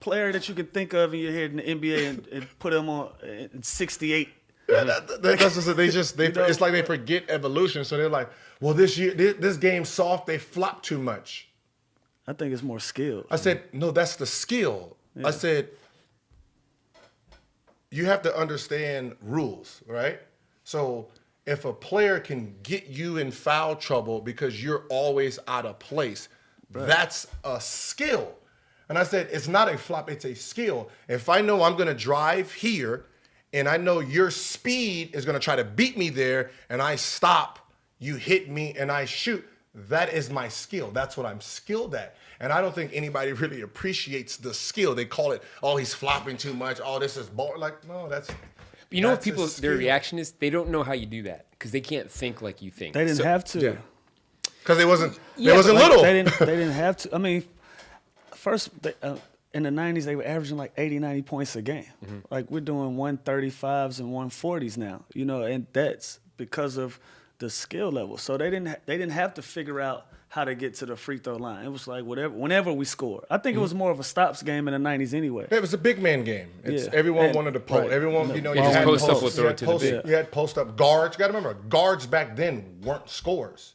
player that you can think of in your head in the NBA and put him on in 68. That's just it's like they forget evolution. So they're like, well, this game's soft. They flop too much. I think it's more skill. I said, no, that's the skill. Yeah. I said, you have to understand rules, right? So if a player can get you in foul trouble because you're always out of place, that's a skill. And I said, it's not a flop, it's a skill. If I know I'm going to drive here and I know your speed is going to try to beat me there and I stop, you hit me and I shoot, that is my skill. That's what I'm skilled at. And I don't think anybody really appreciates the skill. They call it, oh, he's flopping too much. Oh, this is boring. Like, no, that's you know what people, their reaction is? They don't know how you do that because they can't think like you think. They didn't have to. Because they wasn't little. They didn't have to. I mean, first, in the 90s, they were averaging like 80, 90 points a game. Mm-hmm. Like, we're doing 135s and 140s now, you know, and that's because of the skill level. So they didn't have to figure out how to get to the free throw line. It was like whenever we scored. I think it was more of a stops game in the 90s anyway. It was a big man game. Everyone wanted to post. Right. Everyone, you know, you had post up, throw it to the big. You had post up guards. You got to remember, guards back then weren't scorers.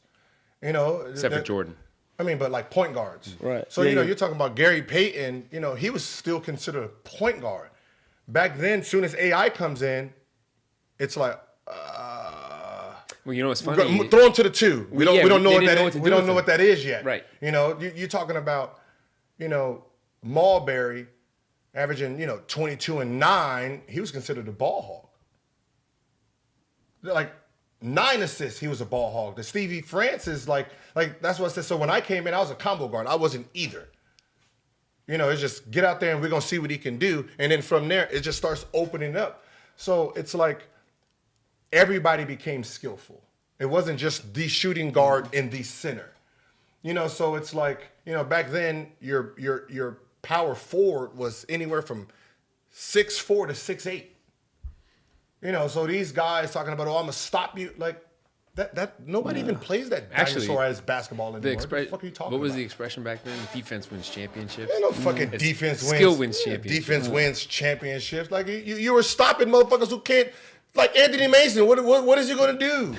You know, except for Jordan. I mean, but like point guards. Right. So you're talking about Gary Payton. You know, he was still considered a point guard. Back then, soon as AI comes in, it's like. Well, you know what's funny? Throw him to the two. We don't know what that is. We don't know what that is yet. Right. You know, you're talking about, you know, Marbury averaging, 22 and 9. He was considered a ball hog. Like 9 assists, he was a ball hog. The Stevie Francis, like that's what I said. So when I came in, I was a combo guard. I wasn't either. You know, it's just get out there and we're gonna see what he can do. And then from there, it just starts opening up. So it's like. Everybody became skillful. It wasn't just the shooting guard and the center. You know, so it's like, back then your power forward was anywhere from 6'4" to 6'8". You know, so these guys talking about, I'm gonna stop you, like that nobody even plays that dinosaur-ass basketball anymore. What the fuck are you talking about? What was the expression back then? Defense wins championships. Ain't no fucking defense wins. Skill wins championships. Defense wins championships. Like you were stopping motherfuckers who can't. Like Anthony Mason, what is he gonna do?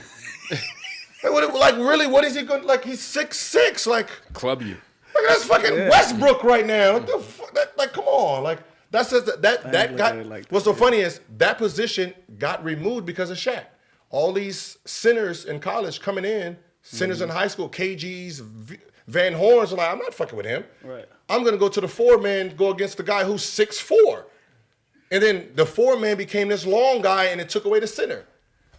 What is he gonna like? He's 6'6", like club you. Like that's fucking Westbrook right now. What the fuck? Come on, like that's just that got. Like what's so funny is that position got removed because of Shaq. All these centers in college coming in, centers in high school, KGs, Van Horns are like, I'm not fucking with him. Right. I'm gonna go to the 4-man, go against the guy who's 6'4". And then the 4-man became this long guy, and it took away the center.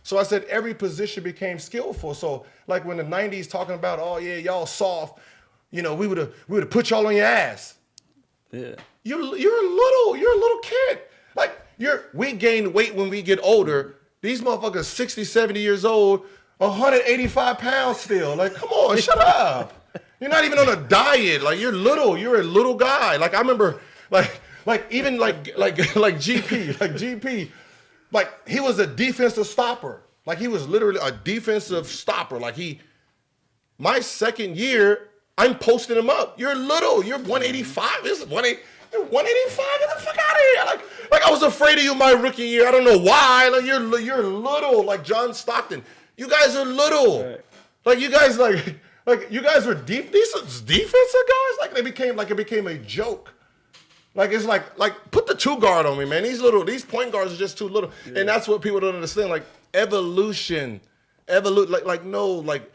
So I said every position became skillful. So like when the 90s talking about, oh yeah, y'all soft, we would have put y'all on your ass. Yeah. You're a little kid. Like we gain weight when we get older. These motherfuckers 60, 70 years old, 185 pounds still. Like, come on, shut up. You're not even on a diet. Like you're a little guy. Like I remember even GP, like he was a defensive stopper. Like he was literally a defensive stopper. Like my second year, I'm posting him up. You're little. You're 185. This is 180. You're 185. Get the fuck out of here. Like I was afraid of you my rookie year. I don't know why. Like you're little. Like John Stockton. You guys are little. Right. Like you guys you guys were deep. These defensive guys. Like it became a joke. Like it's like put the 2 guard on me, man. These point guards are just too little, and that's what people don't understand. Like evolution, like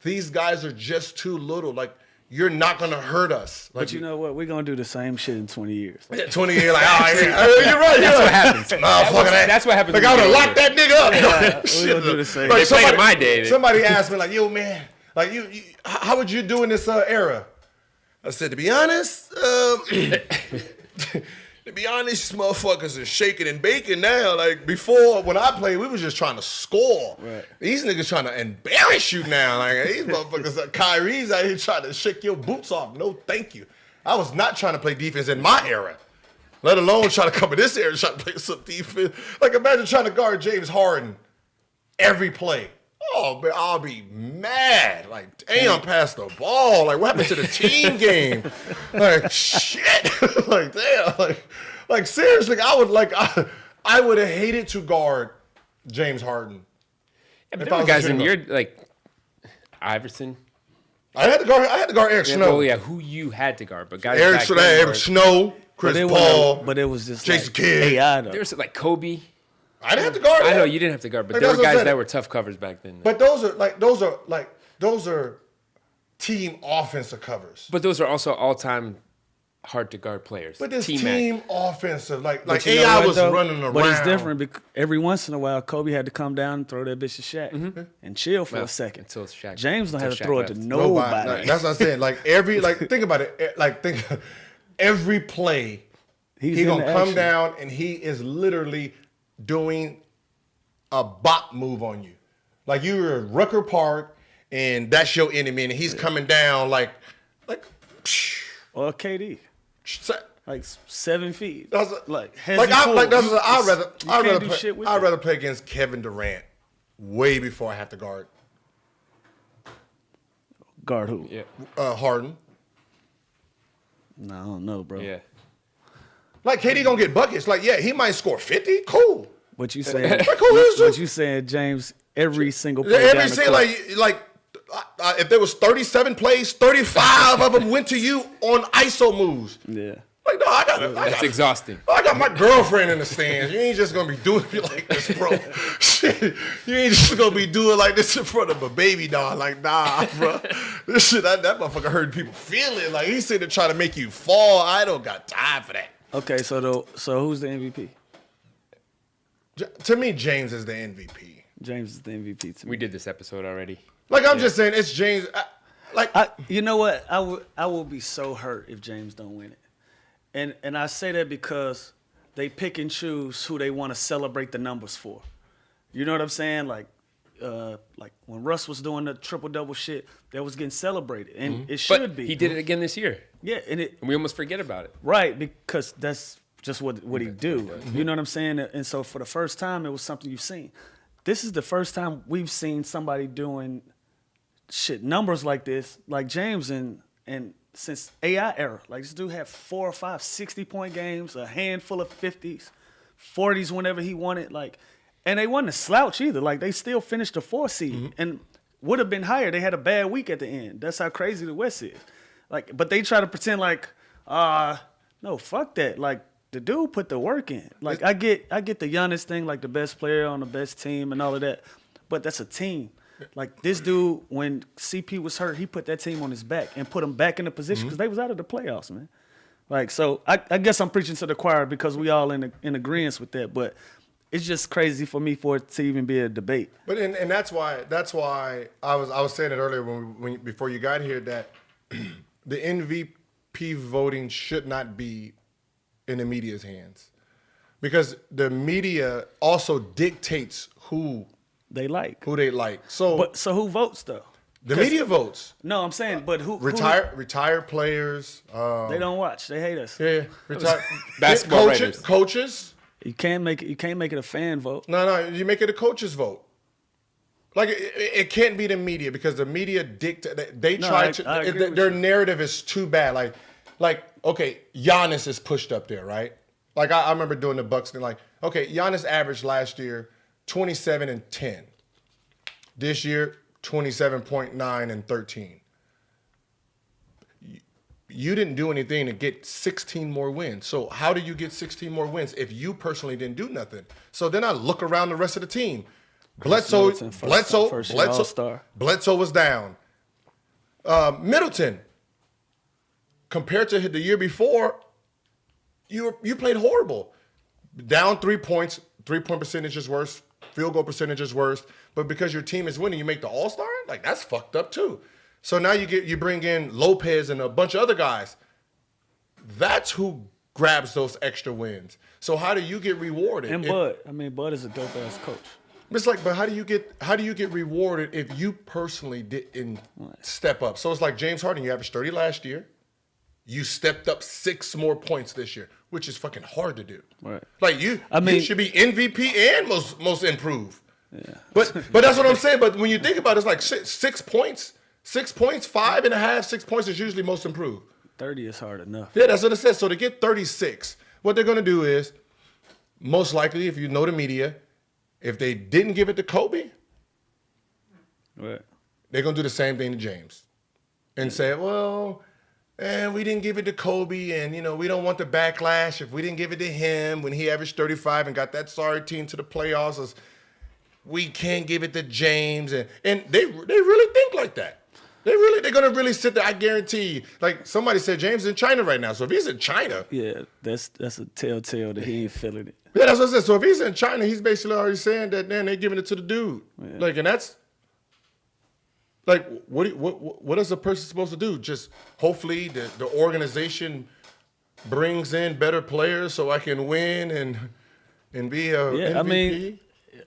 these guys are just too little. Like you're not gonna hurt us. Like, but you know what? We're gonna do the same shit in 20 years. 20 years, like you're right. That's what happens. That's what happens. Like I would have locked that nigga up. We're gonna do the same. Like, they played in my day. Somebody asked me like, yo man, like you how would you do in this era? I said, to be honest. To be honest, motherfuckers are shaking and baking now. Like before, when I played, we was just trying to score. Right. These niggas trying to embarrass you now. Like these motherfuckers, Kyrie's out here trying to shake your boots off. No, thank you. I was not trying to play defense in my era, let alone trying to come in this era and try to play some defense. Like imagine trying to guard James Harden every play. I'll be mad. Like, damn, pass the ball. Like, what happened to the team game? Like, shit. Like, damn. Like seriously, I would have hated to guard James Harden. Yeah, but there were guys in your like Iverson. I had to guard Eric Snow. Oh yeah, who you had to guard, but guys Eric Snow, Chris Paul, but it was just Jason like Kidd. AI though. There was like Kobe. I didn't have to guard. I know you didn't have to guard, but Like, there were that's what I'm guys saying. that were tough covers back then. But those are team offensive covers. But those are also all-time hard-to-guard players. But this T-Mac. team offensive, like But you know AI what, was though? running around. But it's different because every once in a while, Kobe had to come down and throw that bitch to Shaq and chill for Well, a second. until Shaq- James don't until have to Shaq throw it to left. nobody. Like, that's what I'm saying. Like think about it. Every play, He's he in gonna the come action. down and he is literally doing a bot move on you. Like you were at Rucker Park and that's your enemy and he's coming down like Or KD, like 7 feet. That's I'd rather play against Kevin Durant way before I have to guard who? Yeah. Harden. No, I don't know, bro. Yeah. Like KD gonna get buckets. Like yeah, he might score 50. Cool. What you saying? Cool. What you saying, James? Every single play down Every the single court. if there was 37 plays, 35 of them went to you on ISO moves. Yeah. Like, no, That's exhausting. I got my girlfriend in the stands. You ain't just gonna be doing me like this, bro. Shit, you ain't just gonna be doing like this in front of a baby doll. Like, nah, bro. This shit, that motherfucker hurt people feeling. Like he's sitting there trying to make you fall. I don't got time for that. Okay, so who's the MVP? To me, James is the MVP. James is the MVP to me. We did this episode already. Like I'm just saying, it's James. You know what? I will be so hurt if James don't win it, and I say that because they pick and choose who they want to celebrate the numbers for. You know what I'm saying? Like when Russ was doing the triple double shit, that was getting celebrated, and it should But be. he did it again this year, Yeah, and and we almost forget about it. right because that's just what he do. You know what I'm saying? And so for the first time, it was something you've seen. This is the first time we've seen somebody doing shit numbers like this, like James, and since AI era. Like this dude had 4 or 5 60-point games, a handful of 50s, 40s whenever he wanted. Like, and they wasn't a slouch either. Like they still finished the 4th seed and would have been higher. They had a bad week at the end. That's how crazy the West is. Like, but they try to pretend like, no, fuck that. Like the dude put the work in. Like I get the Giannis thing, like the best player on the best team and all of that, but that's a team. Like this dude, when CP was hurt, he put that team on his back and put them back in the position because they was out of the playoffs, man. Like so, I guess I'm preaching to the choir because we all in agreement with that. But it's just crazy for me for it to even be a debate. But and that's why I was saying it earlier before you got here that the MVP voting should not be in the media's hands because the media also dictates who They like. they like. So who votes though? the media votes. No, I'm saying, but who Retired players. they don't watch. They hate us. Yeah, retired Basketball writers. coaches. You can't make it a fan vote. No, you make it a coach's vote. Like it can't be the media because the media dictate. They No, try I to. agree with Their you. narrative is too bad. Like okay, Giannis is pushed up there, right? Like I remember doing the Bucks thing. Like okay, Giannis averaged last year 27 and 10. This year 27.9 and 13. You didn't do anything to get 16 more wins. So how do you get 16 more wins if you personally didn't do nothing? So then I look around the rest of the team. Bledsoe first year All-Star. Bledsoe was down. Middleton, compared to the year before, you played horrible. Down 3 points, 3-point percentage is worse, field goal percentage is worse. But because your team is winning, you make the All-Star? Like that's fucked up too. So now you bring in Lopez and a bunch of other guys. That's who grabs those extra wins. So how do you get rewarded? And Bud is a dope ass coach. It's like, but how do you get rewarded if you personally didn't step up? So it's like James Harden, you averaged 30 last year. You stepped up 6 more points this year, which is fucking hard to do. Right. Like you should be MVP and most improved. But that's what I'm saying. But when you think about it, it's like 6 points, 6 points, 5.5, 6 points is usually most improved. 30 is hard enough. Yeah, that's what it says. So to get 36, what they're going to do is, most likely, if you know the media, if they didn't give it to Kobe, Right. they're going to do the same thing to James and say, well, we didn't give it to Kobe, and, we don't want the backlash if we didn't give it to him when he averaged 35 and got that sorry team to the playoffs. We can't give it to James. And they really think like that. They're going to really sit there, I guarantee you. Like somebody said, James is in China right now. So if he's in China. Yeah, that's a telltale that he ain't feeling it. Yeah, that's what I said. So if he's in China, he's basically already saying that, they're giving it to the dude. Yeah. Like, and that's, like, what is a person supposed to do? Just hopefully the organization brings in better players so I can win and be a MVP? I mean,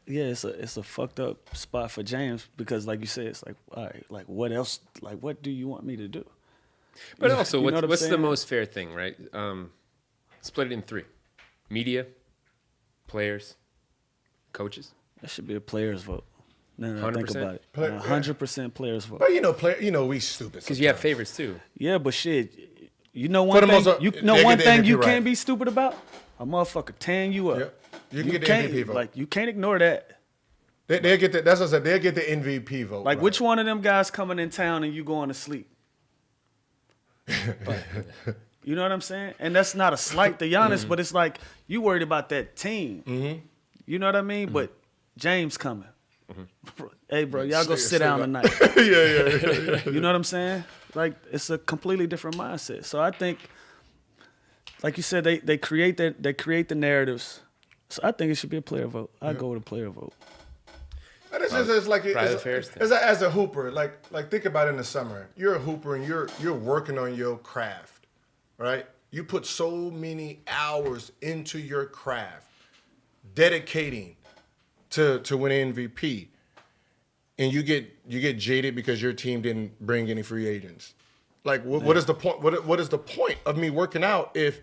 yeah, it's a fucked up spot for James because, like you said, it's like, all right, like what else? Like, what do you want me to do? But also, You know what I'm what's the saying? most fair thing, right? Split it in 3: media, players, coaches. That should be a player's vote. Now that I think 100%? about it, Player- 100% players vote. But we stupid. Because you have sometimes. favorites too. Yeah, but shit, you know For one the thing. most- You they know get one the thing MVP you right. can't be stupid about. A motherfucker tearing you up. Yep. You can get the can't, MVP vote. Like you can't ignore that. They'll get the, that's what I said. They'll get the MVP vote. Like right. which one of them guys coming in town and you going to sleep? You know what I'm saying? And that's not a slight to Giannis, but it's like you worried about that team. Mm-hmm. You know what I mean? But James coming. Hey, bro, y'all go sit Stay down back. tonight. yeah. You know what I'm saying? Like it's a completely different mindset. So I think, like you said, they create the narratives. So I think it should be a player vote. I go with a player vote. And it's just it's like Private affairs thing. as a hooper, like think about it in the summer. You're a hooper and you're working on your craft, right? You put so many hours into your craft, dedicating to win MVP, and you get jaded because your team didn't bring any free agents. Like what is the point? What is the point of me working out if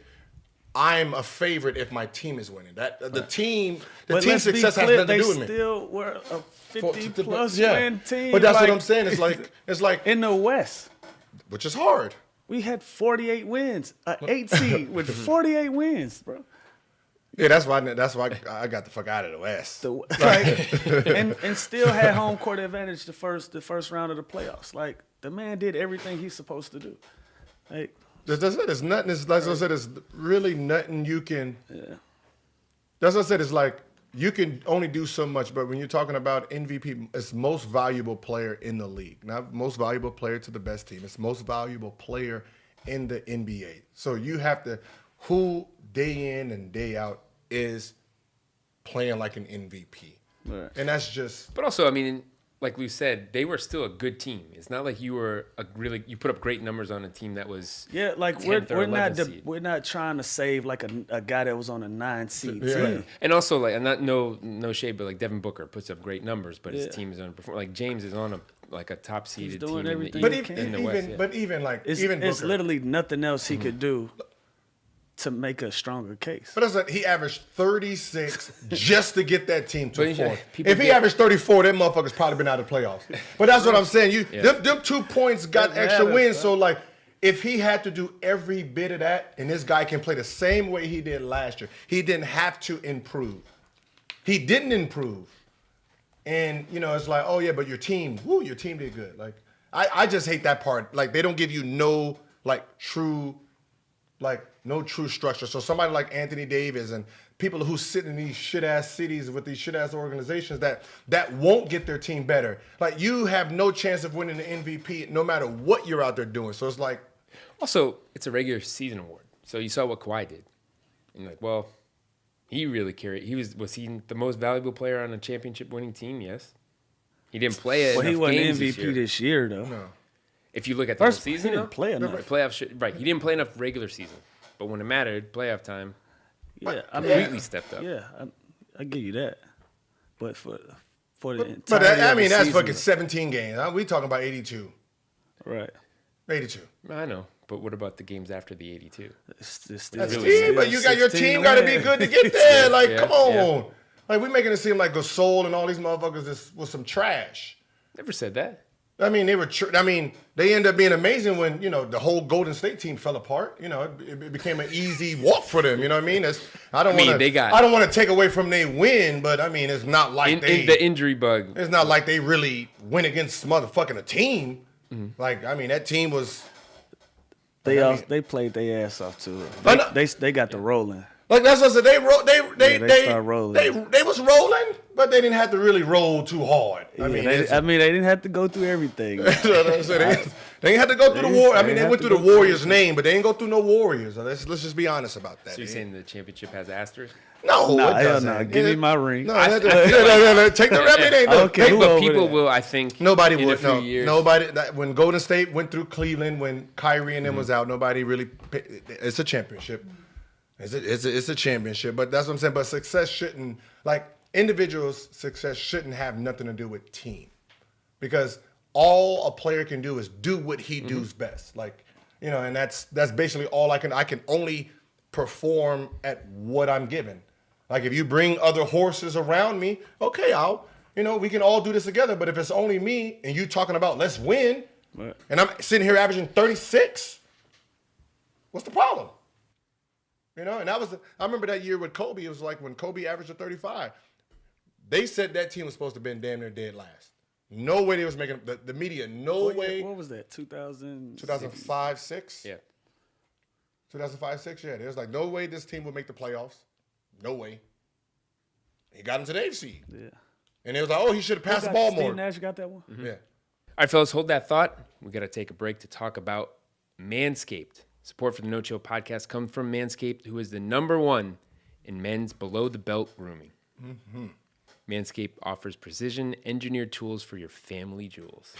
I'm a favorite if my team is winning? That the team But team let's be success has clear, nothing to do with they me. still were a 50-plus Yeah. win team. But that's what like, I'm saying. It's like in the West, which is hard. we had 48 wins, an 8 seed with 48 wins, bro. Yeah, that's why I got the fuck out of the West. And still had home court advantage the first round of the playoffs. Like the man did everything he's supposed to do. Like That's it. It's nothing. It's like I said. It's really nothing you can. yeah. That's what I said. It's like you can only do so much. But when you're talking about MVP, it's most valuable player in the league, not most valuable player to the best team. It's most valuable player in the NBA. So you have to, who day in and day out is playing like an MVP, Right. and that's just. But also, I mean, like we said, they were still a good team. It's not like you were you put up great numbers on a team that was Yeah, like 10th or 11th seed. we're not trying to save like a guy that was on a 9 seed Yeah. team. And also, like, I'm not no shade, but like Devin Booker puts up great numbers, but Yeah. his team is underperforming. Like James is on a top seeded doing team in everything the, But he East- can. in the West. Yeah. But even like It's even Booker. literally nothing else he could do to make a stronger case. But that's like he averaged 36 just to get that team to But fourth. people If he get- averaged 34, that motherfucker's probably been out of the playoffs. But that's what I'm saying. Them 2 points got Doesn't extra matter, wins. bro. So like, if he had to do every bit of that, and this guy can play the same way he did last year, he didn't have to improve. He didn't improve. And it's like, oh yeah, but your team did good. Like I just hate that part. Like they don't give you no true structure. So somebody like Anthony Davis and people who sit in these shit-ass cities with these shit-ass organizations that won't get their team better. Like, you have no chance of winning the MVP no matter what you're out there doing. So it's like... Also, it's a regular season award. So you saw what Kawhi did. And like, well, he really carried. Was he the most valuable player on a championship winning team? Yes. He didn't play it. Well, he enough wasn't games MVP this year, though. No. If you look at the whole First, season, he didn't though, play enough. playoff he didn't play enough regular season, but when it mattered, playoff time, Yeah, I mean, completely stepped up. yeah, I give you that. But for the entire But I mean, that's season, fucking 17 games. We talking about 82. right. 82. I know, but what about the games after the 82? It's That's really team, but you got your 16 team got to be wins. good to get there. Like, Yeah, come on. yeah. Like, we making it seem like Gasol and all these motherfuckers was some trash. Never said that. I mean, they ended up being amazing when, the whole Golden State team fell apart. It became an easy walk for them. You know what I mean? I don't want to take away from their win, but I mean, it's not like the injury bug. It's not like they really went against motherfucking a team. Mm-hmm. Like, I mean, that team was. They played their ass off too. They got the rolling. Like, that's what I said. They start rolling. They was rolling, but they didn't have to really roll too hard. They didn't have to go through everything. That's what I'm saying. They didn't have to go through the war. I mean, they went through the Warriors' name, but they didn't go through no Warriors. Let's just be honest about that. So you're saying the championship has asterisk? No, it doesn't. No. Give me my ring. No, take the rep. Okay, but people will, I think. Nobody in would. a few years. Nobody. When Golden State went through Cleveland, when Kyrie and them was out, nobody really. It's a championship. It's a championship, but that's what I'm saying. But success shouldn't, individuals' success shouldn't have nothing to do with team, because all a player can do is do what he does best. And that's basically all I can. I can only perform at what I'm given. Like, if you bring other horses around me, okay, we can all do this together. But if it's only me and you talking about let's win, right, and I'm sitting here averaging 36, what's the problem? And I remember that year with Kobe. It was like when Kobe averaged a 35. They said that team was supposed to have been damn near dead last. No way they was making the media. No way. What was that? 2005, 6. Yeah. 2005, 6. Yeah. There was like no way this team would make the playoffs. No way. He got him to the AFC. Yeah. And it was like, he should have passed the ball more. Steve Nash got that one. Mm-hmm. Yeah. All right, fellas, hold that thought. We got to take a break to talk about Manscaped. Support for the No Chill podcast comes from Manscaped, who is the #1 in men's below-the-belt grooming. Mm-hmm. Manscaped offers precision-engineered tools for your family jewels.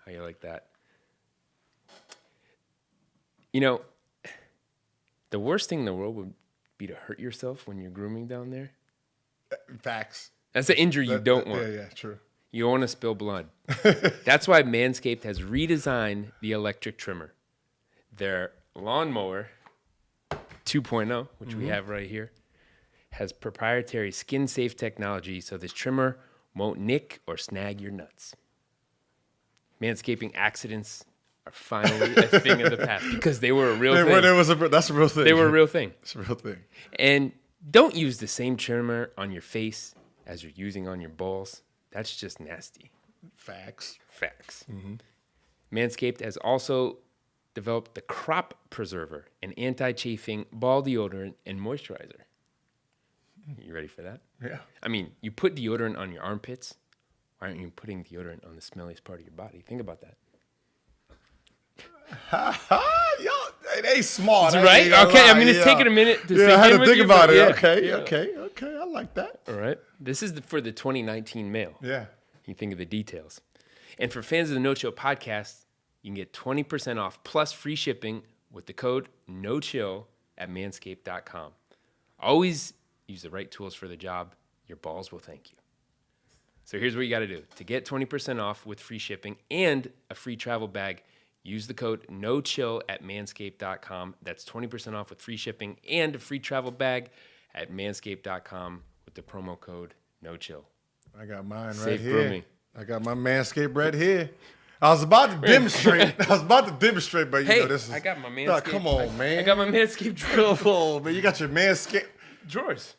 How you like that? The worst thing in the world would be to hurt yourself when you're grooming down there. Facts. That's an injury you don't want. Yeah, true. You don't want to spill blood. That's why Manscaped has redesigned the electric trimmer. Their lawnmower 2.0, which we have right here, has proprietary skin-safe technology, so this trimmer won't nick or snag your nuts. Manscaping accidents are finally a thing of the past because they were a real thing. That's a real thing. They were a real thing. It's a real thing. And don't use the same trimmer on your face as you're using on your balls. That's just nasty. Facts. Mm-hmm. Manscaped has also developed the Crop Preserver, an anti-chafing ball deodorant and moisturizer. You ready for that? Yeah. I mean, you put deodorant on your armpits. Why aren't you putting deodorant on the smelliest part of your body? Think about that. Yo, they smart. Right? Okay, I mean, it's taking a minute to I had to with think you, about it. yeah. Okay. I like that. All right. This is for the 2019 male. Yeah. You think of the details. And for fans of the No Chill podcast, you can get 20% off plus free shipping with the code NOCHILL at manscaped.com. Always use the right tools for the job. Your balls will thank you. So here's what you got to do. To get 20% off with free shipping and a free travel bag, use the code NOCHILL at manscaped.com. That's 20% off with free shipping and a free travel bag at manscaped.com with the promo code NOCHILL. I got mine right Safe here. grooming. I got my Manscaped right here. I was about to demonstrate, but this is. I got my Manscaped. Nah, come on, man. I got my Manscaped drill. Come on, man. You got your Manscaped drawers.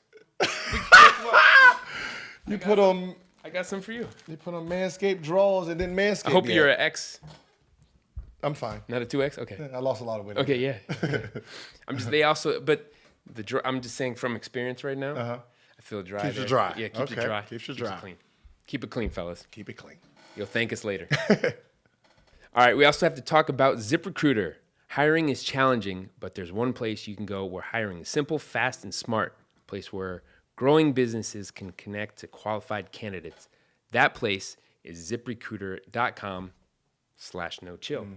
You put on. I got some for you. You put on Manscaped drawers and then Manscaped. I hope you're an X. I'm fine. Not a 2X? Okay. I lost a lot of weight. Okay, yeah. I'm just saying from experience right now, I feel dry. Keeps you dry. Yeah, keeps you dry. Keeps you dry. Clean. Keep it clean, fellas. Keep it clean. You'll thank us later. All right, we also have to talk about ZipRecruiter. Hiring is challenging, but there's one place you can go where hiring is simple, fast, and smart. A place where growing businesses can connect to qualified candidates. That place is ZipRecruiter.com/no-chill.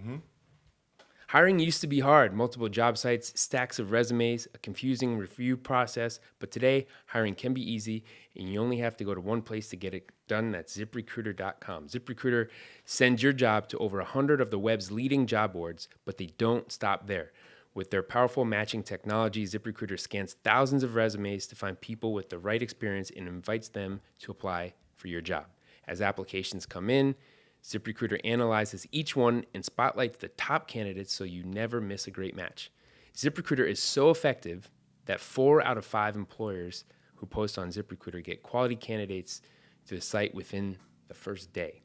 Hiring used to be hard. Multiple job sites, stacks of resumes, a confusing review process. But today, hiring can be easy, and you only have to go to one place to get it done. That's ZipRecruiter.com. ZipRecruiter sends your job to over 100 of the web's leading job boards, but they don't stop there. With their powerful matching technology, ZipRecruiter scans thousands of resumes to find people with the right experience and invites them to apply for your job. As applications come in, ZipRecruiter analyzes each one and spotlights the top candidates so you never miss a great match. ZipRecruiter is so effective that 4 out of 5 employers who post on ZipRecruiter get quality candidates to the site within the first day.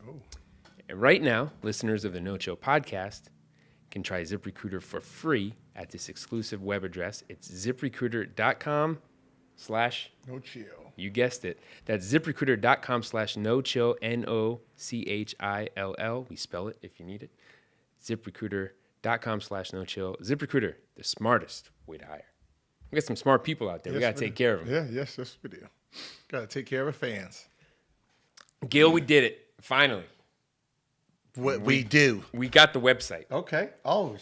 Oh. And right now, listeners of the No Chill podcast can try ZipRecruiter for free at this exclusive web address. It's ziprecruiter.com/ No chill. you guessed it. That's ziprecruiter.com/no-chill, NOCHILL. We spell it if you need it. ZipRecruiter.com/no-chill. ZipRecruiter, the smartest way to hire. We got some smart people out there. We got to take care of them. Yeah, yes, we do. Got to take care of our fans. Gil, we did it. Finally. What we do. We got the website. Okay. Oh,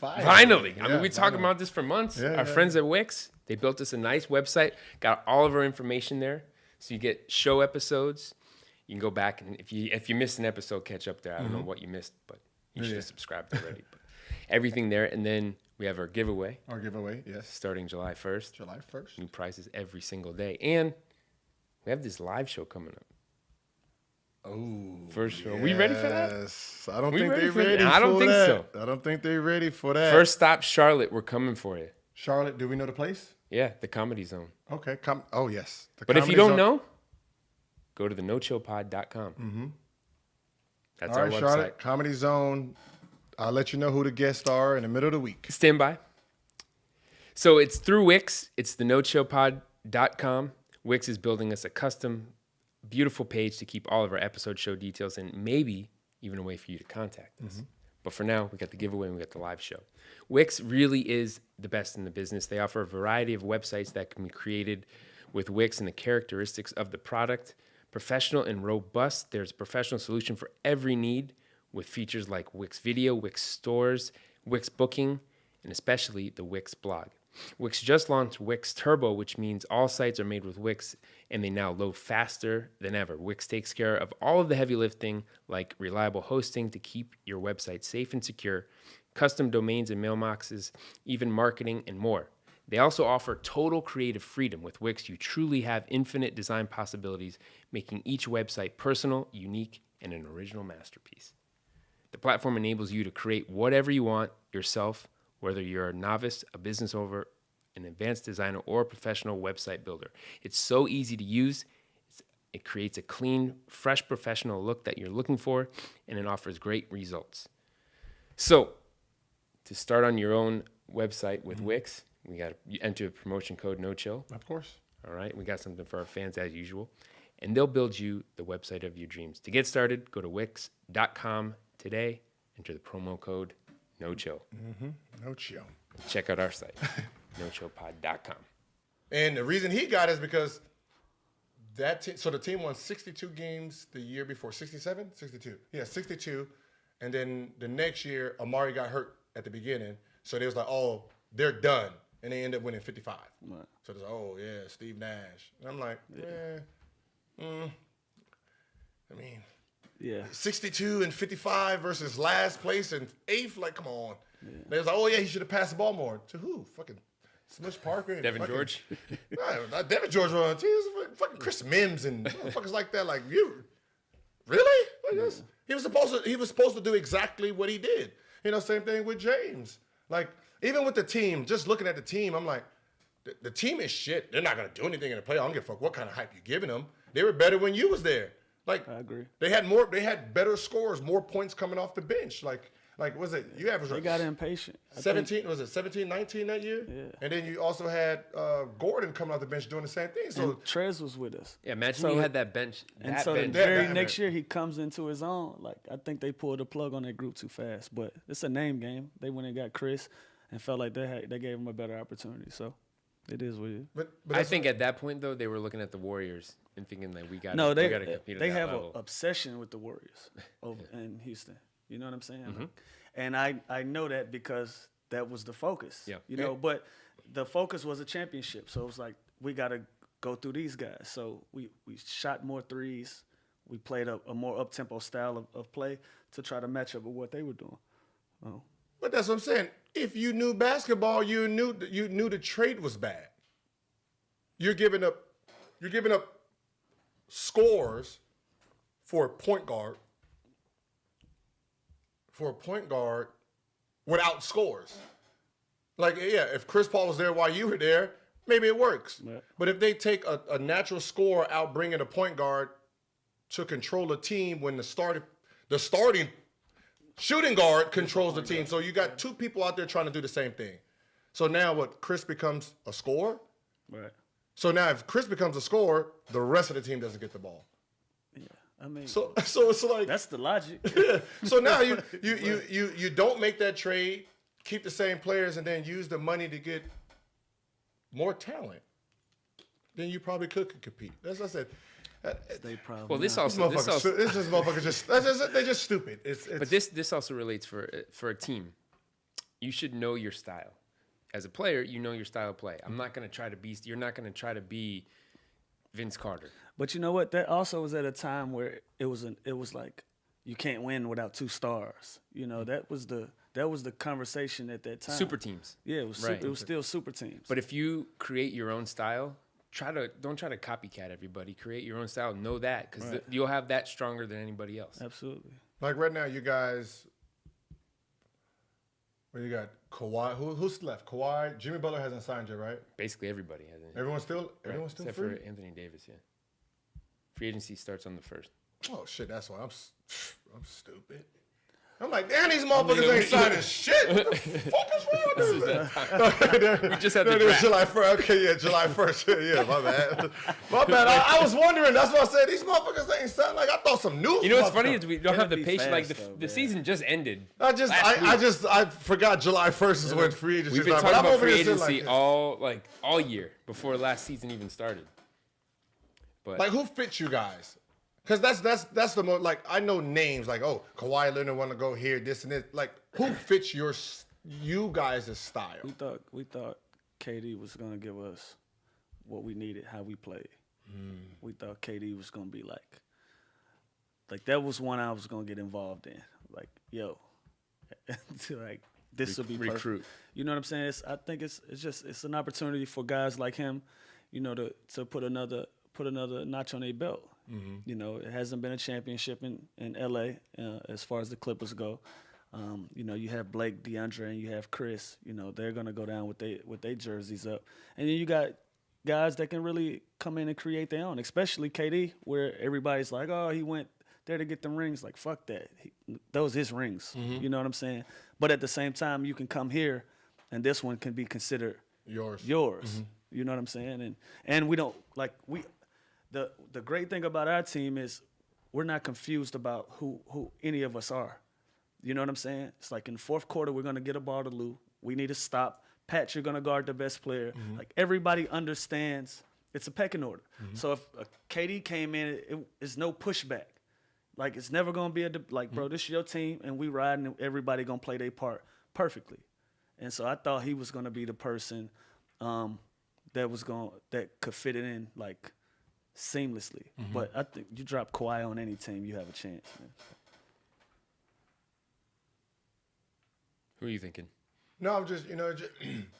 Finally. I mean, Yeah, we talked about this for months. Yeah, Our yeah. friends at Wix, they built us a nice website, got all of our information there. So you get show episodes. You can go back, and if you missed an episode, catch up there. I don't know what you missed, but you should have subscribed already. But everything there. And then we have our giveaway Our giveaway, yes. starting July 1st. July 1st. New prizes every single day. And we have this live show coming up. Oh, First show. We ready for that? Yes. I don't We think ready they're for that? ready I don't for think that. so. I don't think they're ready for that. First stop, Charlotte. We're coming for you. Charlotte, do we know the place? Yeah, the Comedy Zone. Okay. Oh, yes. The But if you Comedy don't Zone. know, go to the nochillpod.com. Mm-hmm. That's All our right, website. Charlotte, Comedy Zone. I'll let you know who the guests are in the middle of the week. Stand by. So it's through Wix. It's the nochillpod.com. Wix is building us a custom, beautiful page to keep all of our episode show details and maybe even a way for you to contact us. But for now, we got the giveaway and we got the live show. Wix really is the best in the business. They offer a variety of websites that can be created with Wix and the characteristics of the product. Professional and robust. There's a professional solution for every need with features like Wix Video, Wix Stores, Wix Booking, and especially the Wix blog. Wix just launched Wix Turbo, which means all sites are made with Wix and they now load faster than ever. Wix takes care of all of the heavy lifting, like reliable hosting to keep your website safe and secure, custom domains and mailboxes, even marketing and more. They also offer total creative freedom. With Wix, you truly have infinite design possibilities, making each website personal, unique, and an original masterpiece. The platform enables you to create whatever you want yourself, whether you're a novice, a business owner, an advanced designer, or a professional website builder. It's so easy to use. It creates a clean, fresh, professional look that you're looking for, and it offers great results. So, to start on your own website with Wix, you enter a promotion code NOCHILL. Of course. All right, we got something for our fans as usual. And they'll build you the website of your dreams. To get started, go to Wix.com today, enter the promo code NOCHILL. No chill. Check out our site, nochillpod.com. And the reason he got it is because so the team won 62 games the year before. 67? 62. Yeah, 62. And then the next year, Amari got hurt at the beginning. So they was like, oh, they're done. And they ended up winning 55. Right. So there's oh, yeah, Steve Nash. And I'm like, I mean, Yeah. 62 and 55 versus last place and eighth. Like, come on. Yeah. They was like, oh, yeah, he should have passed the ball more. To who? Fucking Smush Parker. And Devin George? No, not Devin George was on the team. It was fucking Chris Mims and motherfuckers like that. Like, you really? Like this? He was supposed to do exactly what he did. You know, same thing with James. Like, even with the team, just looking at the team, I'm like, the team is shit. They're not gonna do anything in the play. I don't give a fuck what kind of hype you're giving them. They were better when you was there. Like, I agree. They had better scores, more points coming off the bench. Like was it? You averaged They got impatient. 17, was it 17, 19 that year? Yeah. And then you also had Gordon coming off the bench doing the same thing. So And Trez was with us. Yeah, imagine So- you had that bench. And That so bench. the very that- next year, he comes into his own. Like, I think they pulled the plug on that group too fast. But it's a name game. They went and got Chris and felt like they gave him a better opportunity. So it is what it is. but I think at that point, though, they were looking at the Warriors and thinking that we got No, to they compete at they that have level. an obsession with the Warriors over in Houston. You know what I'm saying? Like, and I know that because that was the focus. Yeah. You know, but the focus was a championship. So it was like, we got to go through these guys. So we shot more threes. We played a more up-tempo style of play to try to match up with what they were doing. Oh. But that's what I'm saying. if you knew basketball, you knew the trade was bad. You're giving up scores for a point guard without scores. Like, yeah, if Chris Paul was there while you were there, maybe it works. Yeah. But if they take a natural scorer out bringing a point guard to control a team when the starting shooting guard controls the team. So you got two people out there trying to do the same thing. So now what, Chris becomes a scorer? Right. So now if Chris becomes a scorer, the rest of the team doesn't get the ball. Yeah. I mean, So it's like, that's the logic. yeah. So now you don't make that trade, keep the same players, and then use the money to get more talent. Then you probably could compete. That's what I said. They probably Well, this not. also They're just stupid. but this also relates for a team. You should know your style. As a player, you know your style of play. I'm not going to try to be. You're not going to try to be Vince Carter. But you know what? That also was at a time where it was like you can't win without two stars. You know, that was the conversation at that time. Super teams. Yeah, it was Right. it was still super teams. But if you create your own style, don't try to copycat everybody. Create your own style. Know that because Right. you'll have that stronger than anybody else. Absolutely. like right now, you guys. Well, you got Kawhi. Who's left? Kawhi. Jimmy Butler hasn't signed yet, right? Basically, everybody has it. Everyone's still Except free. for Anthony Davis. Yeah. Free agency starts on the 1st. Oh shit, that's why I'm stupid. I'm like, damn, these motherfuckers ain't signing shit. What the fuck is wrong with this? We just had the It was draft. July 1st. Okay, yeah, July 1st. Yeah, my bad. My bad. I was wondering. That's why I said these motherfuckers ain't signing. Like I thought some news. You know what's motherfuckers- funny is we don't have the be patience. Like fast, though, the man. season just ended. I forgot July 1st is when free agency We've been started. talking But I'm about over free here sitting agency like, all year before last season even started. But like who fits you guys? Because that's the most, like, I know names like, oh, Kawhi Leonard want to go here, this and this. Like, who fits you guys' style? We thought KD was gonna give us what we needed, how we played. We thought KD was gonna be like that was one I was gonna get involved in. Like, yo, like this will be perfect. recruit. You know what I'm saying? I think it's an opportunity for guys like him, you know, to put another notch on their belt. You know, it hasn't been a championship in LA as far as the Clippers go. You know, you have Blake, DeAndre, and you have Chris. You know, they're gonna go down with their jerseys up, and then you got guys that can really come in and create their own, especially KD, where everybody's like, oh, he went there to get them rings. Like, fuck that. Those his rings. You know what I'm saying? But at the same time, you can come here, and this one can be considered Yours. You know what I'm saying? And we don't The great thing about our team is we're not confused about who any of us are. You know what I'm saying? It's like in the fourth quarter, we're going to get a ball to Lou. We need to stop. Pat, you're going to guard the best player. Like, everybody understands it's a pecking order. So if KD came in, it's no pushback. Like, it's never going to be bro, this is your team, and we riding, and everybody going to play their part perfectly. And so I thought he was going to be the person that could fit it in, like, seamlessly. But I think you drop Kawhi on any team, you have a chance, man. Who are you thinking? No, I'm just,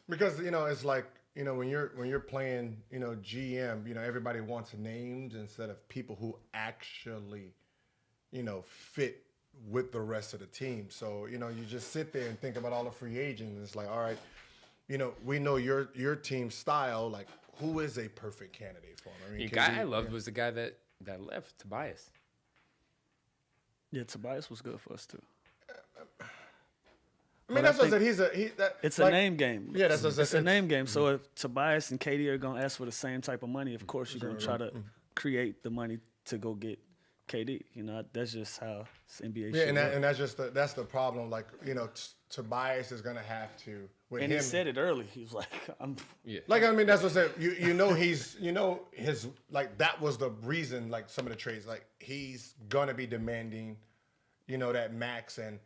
because, it's like, when you're playing, GM, everybody wants names instead of people who actually, fit with the rest of the team. So, you just sit there and think about all the free agents, and it's like, all right, we know your team style, like, who is a perfect candidate for him? I mean, The guy I loved was the guy that left, Tobias. Yeah, Tobias was good for us too. I mean, that's what I said. It's a name game. Yeah, that's what I said. It's a name game. So if Tobias and KD are gonna ask for the same type of money, of course you're gonna try to create the money to go get KD. That's just how it's NBA. Yeah, and that's just that's the problem. Like, Tobias is gonna have to. With and him, he said it early. He was like, "I'm." Yeah. Like, I mean, that's what I said. His, like, that was the reason, like, some of the trades, like, he's gonna be demanding, that max, and,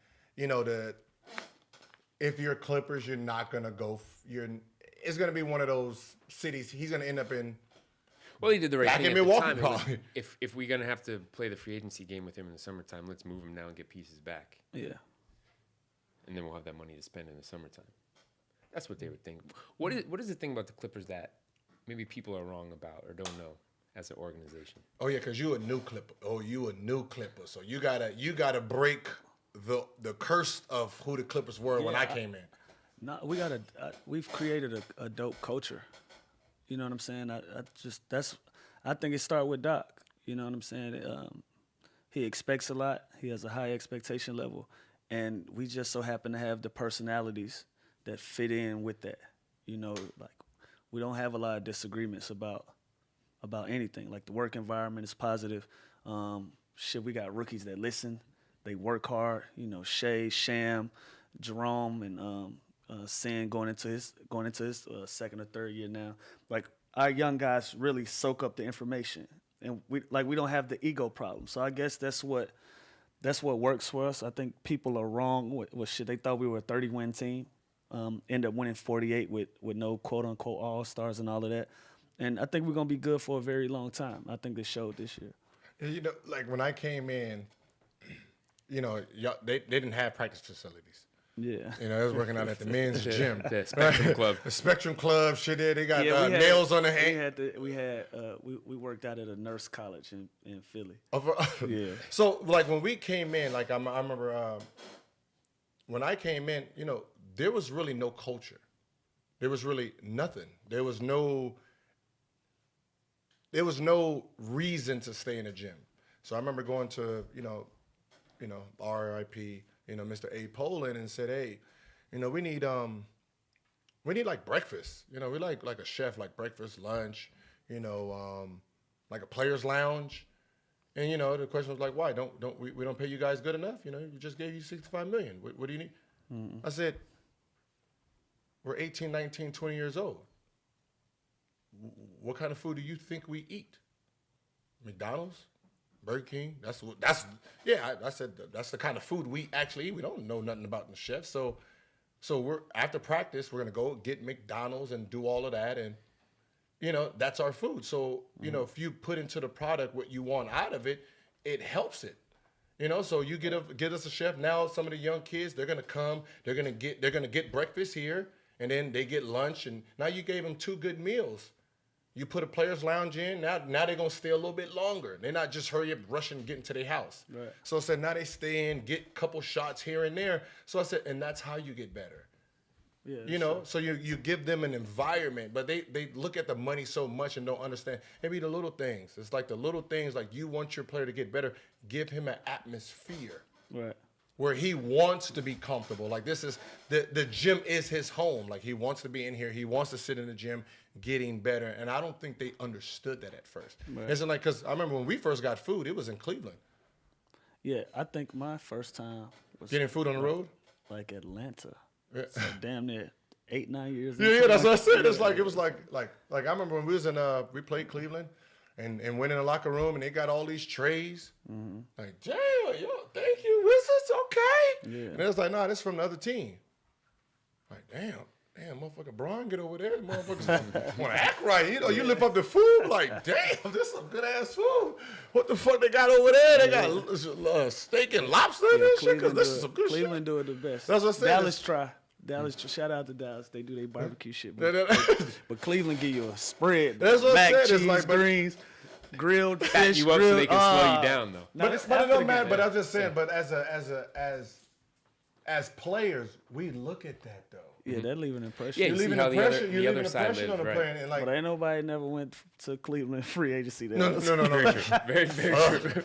if you're Clippers, you're not gonna go. It's gonna be one of those cities. He's gonna end up in. Well, he did the right Back thing in at Milwaukee, the time. It was, probably. if we're gonna have to play the free agency game with him in the summertime, let's move him now and get pieces back, Yeah. and then we'll have that money to spend in the summertime. That's what they would think. What is the thing about the Clippers that maybe people are wrong about or don't know as an organization? Oh yeah, because you a new Clipper. Oh, you a new Clipper. So you gotta break the curse of who the Clippers were when I came in. No, we've created a dope culture. You know what I'm saying? I think it started with Doc. You know what I'm saying? He expects a lot. He has a high expectation level, and we just so happen to have the personalities that fit in with that. You know, like we don't have a lot of disagreements about anything. Like the work environment is positive. We got rookies that listen. They work hard. You know, Shea, Sham, Jerome, and Sin going into his second or third year now. Like our young guys really soak up the information, and we don't have the ego problem. So I guess that's what works for us. I think people are wrong with shit. They thought we were a 30-win team. End up winning 48 with no quote unquote all-stars and all of that. And I think we're gonna be good for a very long time. I think they showed this year. You know, like when I came in, you know, they didn't have practice facilities. Yeah. You know, they was working out at the men's gym. The Spectrum Club. The Spectrum Club, shit there. They got nails on the hand. We worked out at a nurse college in Philly. Yeah. So like when we came in, like I remember when I came in, you know, there was really no culture. There was really nothing. There was no reason to stay in the gym. So I remember going to, you know, RIP, you know, Mr. A. Poland and said, hey, you know, we need like breakfast. You know, we like a chef, like breakfast, lunch, you know, like a player's lounge. And, you know, the question was like, why? We don't pay you guys good enough? You know, we just gave you $65 million. What do you need? I said, we're 18, 19, 20 years old. What kind of food do you think we eat? McDonald's? Burger King? I said that's the kind of food we actually eat. We don't know nothing about the chef. So we're after practice, we're gonna go get McDonald's and do all of that, and you know, that's our food. So, you know, if you put into the product what you want out of it, it helps it. You know, so you get us a chef. Now some of the young kids, they're gonna come, they're gonna get breakfast here, and then they get lunch, and now you gave them 2 good meals. You put a player's lounge in, now they're gonna stay a little bit longer. They're not just hurry up, rushing, and getting to their house. Right. So I said, now they stay in, get a couple shots here and there. So I said, and that's how you get better. Yeah, you know, so you give them an environment, but they look at the money so much and don't understand. Maybe the little things. It's like the little things, like you want your player to get better, give him an atmosphere. Right. Where he wants to be comfortable. Like this is, the gym is his home. Like he wants to be in here. He wants to sit in the gym getting better. And I don't think they understood that at first. Right. It's like, because I remember when we first got food, it was in Cleveland. Yeah, I think my first time was getting food on the road? Like Atlanta. Yeah. So damn near 8-9 years. Yeah, that's what I said. It's like, it was like I remember when we was in, we played Cleveland. And went in the locker room and they got all these trays. Mm-hmm. Like, damn, yo, thank you, Wizards, okay. Yeah. And it was like, nah, this is from the other team. Like, damn, motherfucker, Bron, get over there. Motherfuckers want to act right. You know, you lift up the food, like, damn, this is some good ass food. What the fuck they got over there? They got steak and lobster and shit, because this is some good Cleveland shit. Cleveland doing the best. That's what I said. Dallas, shout out to Dallas. They do their barbecue shit. But Cleveland give you a spread. That's what mac, I said. cheese, it's like, greens, grilled fish, you up so they can slow you down, though. But it don't matter. But I'm just saying. But as players, we look at that though. Yeah, that leave an impression. Yeah, you leave an impression. You leave an impression on the player, and like, but ain't nobody never went to Cleveland free agency. No. Very true. Very true.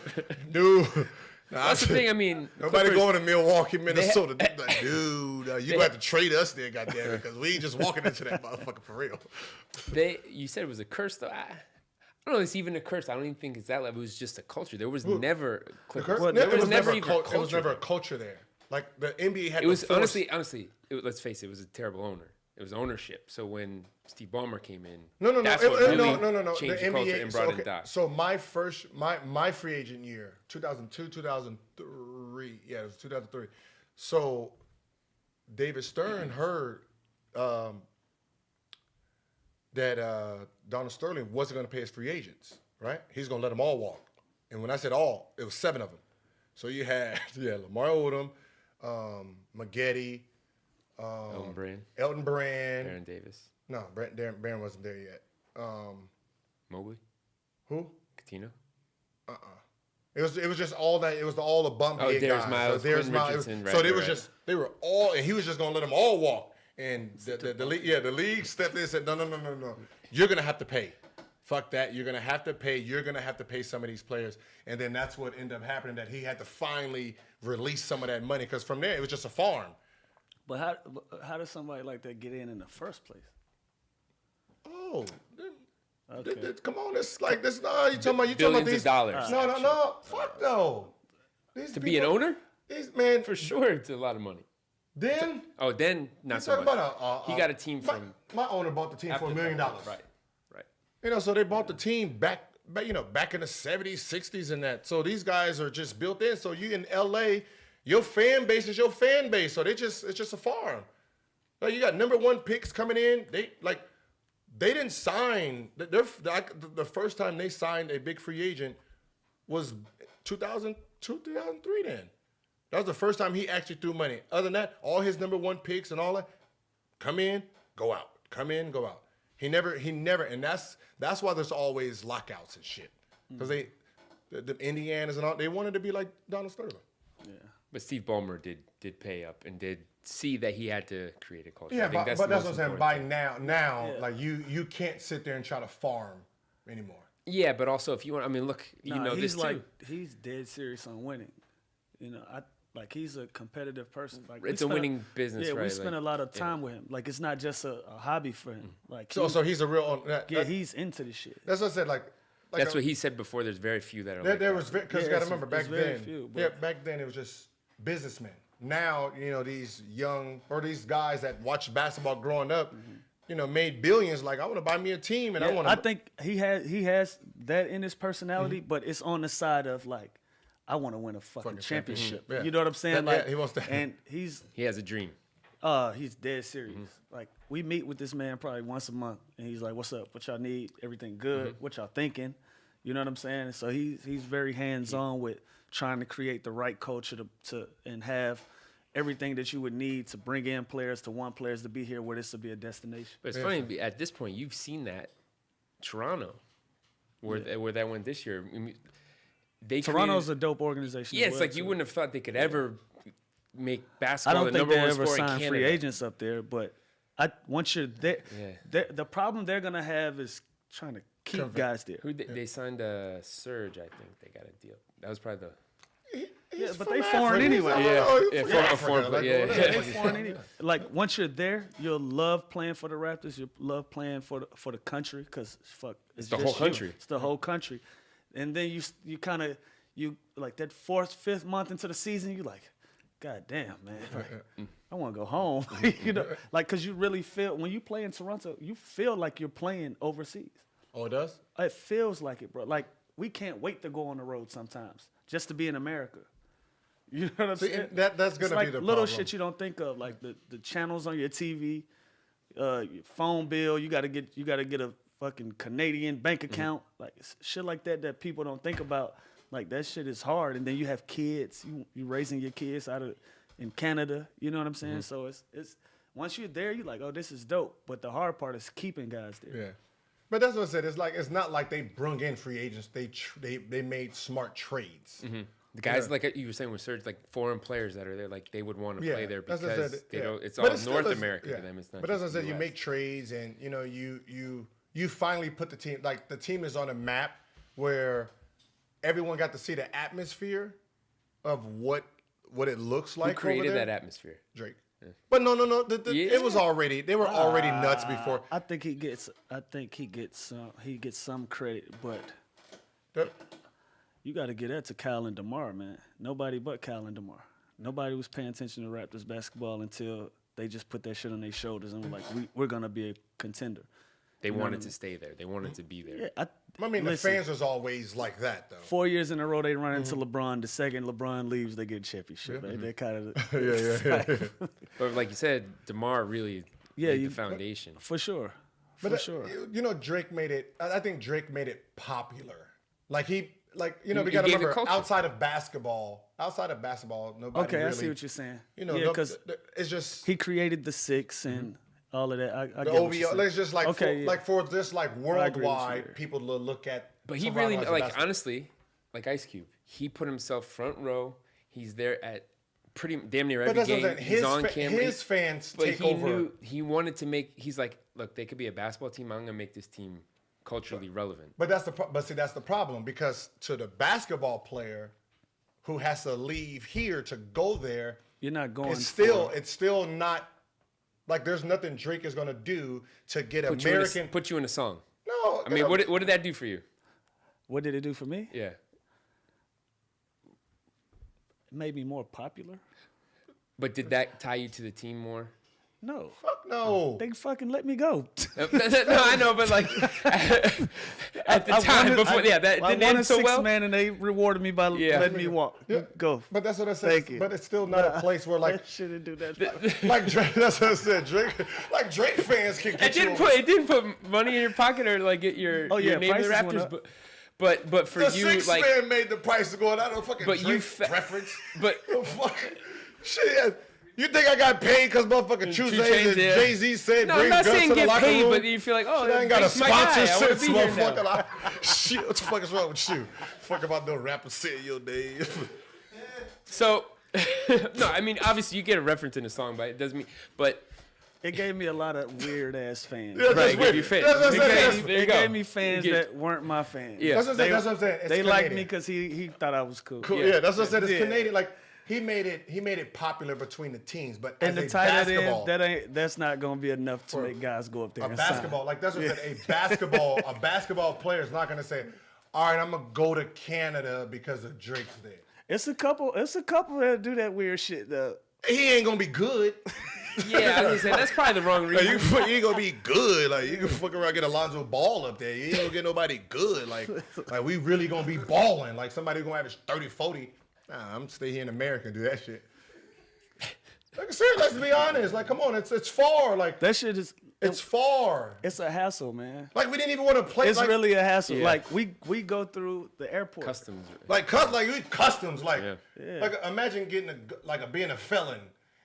Dude. That's the thing. I mean, nobody going to Milwaukee, Minnesota. Like, dude, you gonna have to trade us there, goddamn it, because we ain't just walking into that motherfucker for real. You said it was a curse, though. I don't know. It's even a curse. I don't even think it's that level. It was just a culture. There was never there was never a culture there. Like the NBA had. It was honestly. Let's face it. It was a terrible owner. It was ownership. So when Steve Ballmer came in, no. Changed the culture and brought in Doc. So my free agent year, 2002, 2003. Yeah, it was 2003. So David Stern heard that Donald Sterling wasn't going to pay his free agents. Right? He's going to let them all walk. And when I said all, it was 7 of them. So you had Lamar Odom, Maggette. Elton Brand. Baron Davis. No, Baron wasn't there yet. Mobley. Who? Coutinho. It was just all that. It was all the bump head Darius guys. Miles, So Darius Quentin Miles. Richardson, So right, they were right. just they were all, and he was just gonna let them all walk. And the league stepped in and said, no. You're gonna have to pay. Fuck that. You're gonna have to pay. You're gonna have to pay some of these players. And then that's what ended up happening. That he had to finally release some of that money because from there it was just a farm. But how does somebody like that get in the first place? Oh. Okay. Come on, it's like this. No, you talking about Billions these of dollars. No. Fuck no. These To be an owner? These man For sure, it's a lot of money. Then Then not so talking much. about He got a team from my owner bought the team for $1 million. Right. You know, so they bought the team back in the 70s, 60s, and that. So these guys are just built in. So you in LA, your fan base is your fan base. So it's just a farm. Like you got #1 picks coming in. They didn't sign. The first time they signed a big free agent was 2002, 2003. Then that was the first time he actually threw money. Other than that, all his #1 picks and all that come in, go out. Come in, go out. He never, and that's why there's always lockouts and shit. Because the Indianas and all, they wanted to be like Donald Sterling. Yeah. But Steve Ballmer did pay up and did see that he had to create a culture. Yeah, I think but the that's most what I'm saying. important By thing. now, Yeah. like you can't sit there and try to farm anymore. Yeah, but also if you want, I mean, look, you know he's this too. he's dead serious on winning. You know, he's a competitive person. Like It's a winning business, yeah, right? we spend a lot of time with him. Like it's not just a hobby for him. Like So he's a real. he's into this shit. That's what I said. Like That's what he said before. There's very few that are There, like there that. was because Yeah, you got to it's- remember back it's very then. few, but- Yeah, back then it was just businessmen. Now these young or these guys that watched basketball growing up, made billions. Like I want to buy me a team and I want to. I think he has that in his personality, but it's on the side of like, I want to win a fucking championship. Yeah. You know what I'm saying? That- yeah, Like he wants to- and he's He has a dream. he's dead serious. Like we meet with this man probably once a month, and he's like, "What's up? What y'all need? Everything good? What y'all thinking?" You know what I'm saying? So he's very hands on with trying to create the right culture to and have everything that you would need to bring in players to want players to be here where this will be a destination. But it's funny, at this point, you've seen that Toronto, where that went this year. I mean, Toronto's a dope organization. Yeah, as it's well, like you too. wouldn't have thought they could ever make I basketball don't the think number they one ever sport in sign Canada. free agents up there, but once you're there, the problem they're gonna have is trying to keep guys there. Who they signed Surge, I think they got a deal. That was probably Yeah, but they foreign anyway. foreign player, yeah. They foreign anyway. Like once you're there, you'll love playing for the Raptors. You'll love playing for the country because it's the just whole you. country. It's the whole country, and then you kind of like that 4th, 5th month into the season, you like, God damn, man, like, I want to go home. Like because you really feel when you play in Toronto, you feel like you're playing overseas. Oh, it does. It feels like it, bro. Like we can't wait to go on the road sometimes just to be in America. You know what I'm See, saying? and that's It's gonna like be the little problem. shit you don't think of, like the channels on your TV, your phone bill. You gotta get a fucking Canadian bank account, like shit like that people don't think about. Like that shit is hard, and then you have kids. You raising your kids in Canada. You know what I'm saying? So it's once you're there, you're like, oh, this is dope. But the hard part is keeping guys there. Yeah, but that's what I said. It's not like they brung in free agents. They made smart trades. the guys like you were saying with Serge, like foreign players that are there, like they would want to play there that's what I because said, they don't. It's But all still North does- America yeah. to them. It's not. But as I just said, the you US. make trades, and you finally put the team, like the team is on a map where everyone got to see the atmosphere of what it looks like. Who created over there. that atmosphere? Drake. But no. Yeah. It was already. They were already nuts before. I think he gets some credit, but The- you got to get that to Kyle and DeMar, man. Nobody but Kyle and DeMar. Nobody was paying attention to Raptors basketball until they just put that shit on their shoulders and were like, we're gonna be a contender. They You know wanted what I to stay there. They wanted to be there. Yeah, I mean, listen, the fans was always like that, though. 4 years in a row they run into LeBron. The second LeBron leaves, they get a championship. Right? They're kind of But like you said, DeMar really laid the foundation. for sure. But Sure. Drake made it. I think Drake made it popular. Like like, you know, You we got to gave it remember, culture. outside of basketball, nobody Okay, really, I see what you're saying. you know, Yeah, 'cause it's just he created the six and all of that. I the get what you're OVO. saying. It's just like, Okay, yeah. for just like agree with you worldwide, there. people to look at. But he Toronto really, as a like, basketball. honestly, like Ice Cube, he put himself front row. He's there at pretty damn near But every that's what I'm game. saying. He's on camera. His fans But take he over. knew he wanted to make. He's like, look, they could be a basketball team. I'm gonna make this team culturally relevant. But that's the problem, because to the basketball player who has to leave here to go there, You're not going. it's still not like there's nothing Drake is gonna do to get American. Put you in a song. No, I mean, what did that do for you? What did it do for me? Yeah. It made me more popular. But did that tie you to the team more? No, Fuck no. they fucking let me go. No, I know, but like at the time before, I that won didn't a end so six well. man, and they rewarded me by letting me walk. Yeah. Go. But that's what I said. Thank you. But it's still not a place where like That shouldn't do that. like Drake. That's what I said. Drake fans can get It didn't put money in your pocket or like get your your name to the prices went Raptors, up. but for the you six like man made the price to go on. I don't fucking But you Drake preference. but The fuck? Shit. You think I got paid because motherfucking True Chainz and yeah. Jay-Z said No, bring I'm not guns saying to the get locker paid, room? but you feel like, oh, Shit, I ain't got a Drake's my guy. I sponsor wanna since be here now. motherfucker. Shit, what the fuck is wrong with you? Fuck about no rapper saying your name. So no, I mean obviously you get a reference in a song, but it doesn't mean but It gave me a lot of weird ass fans. Yeah, that's right, weird. give you fans. That's what I'm saying. There you It go. gave me fans You get- that weren't my fans. Yeah. That's what I'm saying. It's They liked Canadian. me because he thought I was cool. Cool. Yeah. Yeah, that's what I said. It's Yeah. Canadian. Like he made it popular between the teams, but And as the a tight basketball, end, that's not gonna be enough to make guys go up there a and basketball, sign. like that's what I said. A basketball player is not gonna say, "All right, I'm gonna go to Canada because of Drake's there." It's a couple that do that weird shit though. He ain't gonna be good. yeah, I was gonna say that's probably the wrong Like, reason. you ain't gonna be good. Like you can fuck around and get Alonzo Ball up there. You ain't gonna get nobody good. Like we really gonna be balling. Like somebody gonna average 30, 40. Nah, I'm stay here in America and do that shit. Like seriously, let's be honest. Like come on, it's far. Like That shit is it's far. it's a hassle, man. Like we didn't even want to play. It's like, really a hassle. Yeah. Like we go through the airport. Customs. like we customs. Like Yeah. like imagine getting being a felon.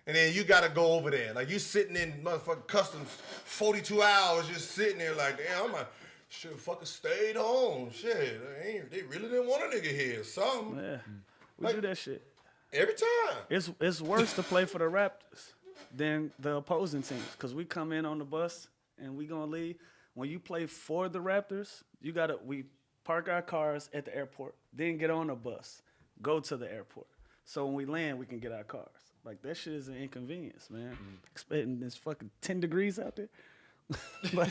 And then you gotta go over there. Like you sitting in motherfucking customs 42 hours just sitting there like, damn, I should fucking stayed home. Shit. They really didn't want a nigga here. Something. Yeah, we Like- do that shit. Every time. It's worse to play for the Raptors than the opposing teams because we come in on the bus and we gonna leave. When you play for the Raptors, we park our cars at the airport, then get on the bus, go to the airport. So when we land, we can get our cars. Like that shit is an inconvenience, man. Expecting this fucking 10 degrees out there. Like,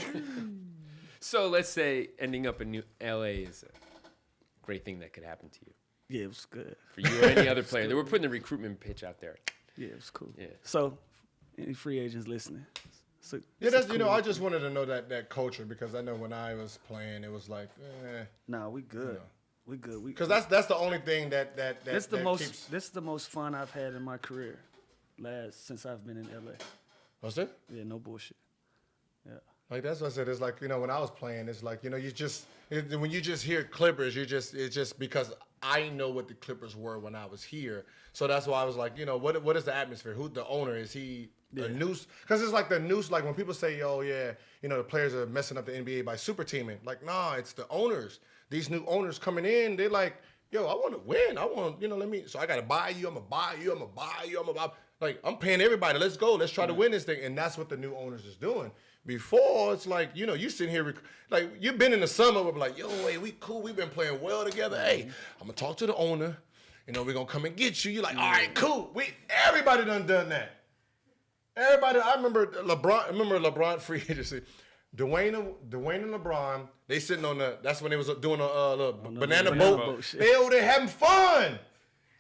So let's say ending up in New LA is a great thing that could happen to you. yeah, it was good. For you or any other player. They were putting the recruitment pitch out there. Yeah, it was cool. Yeah. So, any free agents listening? Yeah, it's that's a you know, cool- I just wanted to know that culture because I know when I was playing, it was like, Nah, we good. know. We good. because that's the only thing that This the that most. keeps. This the most fun I've had in my career. Since I've been in LA. What's it? Yeah, no bullshit. Yeah. Like that's what I said. It's like when I was playing, it's like when you just hear Clippers, it's just because I know what the Clippers were when I was here. So that's why I was like, what is the atmosphere? Who the owner is? He a noose? Because it's like the noose. Like when people say, oh yeah, the players are messing up the NBA by super teaming. Like nah, it's the owners. These new owners coming in, they're like, yo, I want to win. I want so I gotta buy you. I'm gonna buy you. I'm gonna buy you. Like I'm paying everybody. Let's go. Let's try to win this thing. And that's what the new owners is doing. Before it's like, you sitting here, like you've been in the summer, we're like, yo, hey, we cool. We've been playing well together. Hey, I'm gonna talk to the owner. We're gonna come and get you. You're like, all right, cool. Everybody done that. Everybody. I remember LeBron free agency. Dwayne and LeBron, they sitting on that's when they was doing a banana boat. shit. They having fun.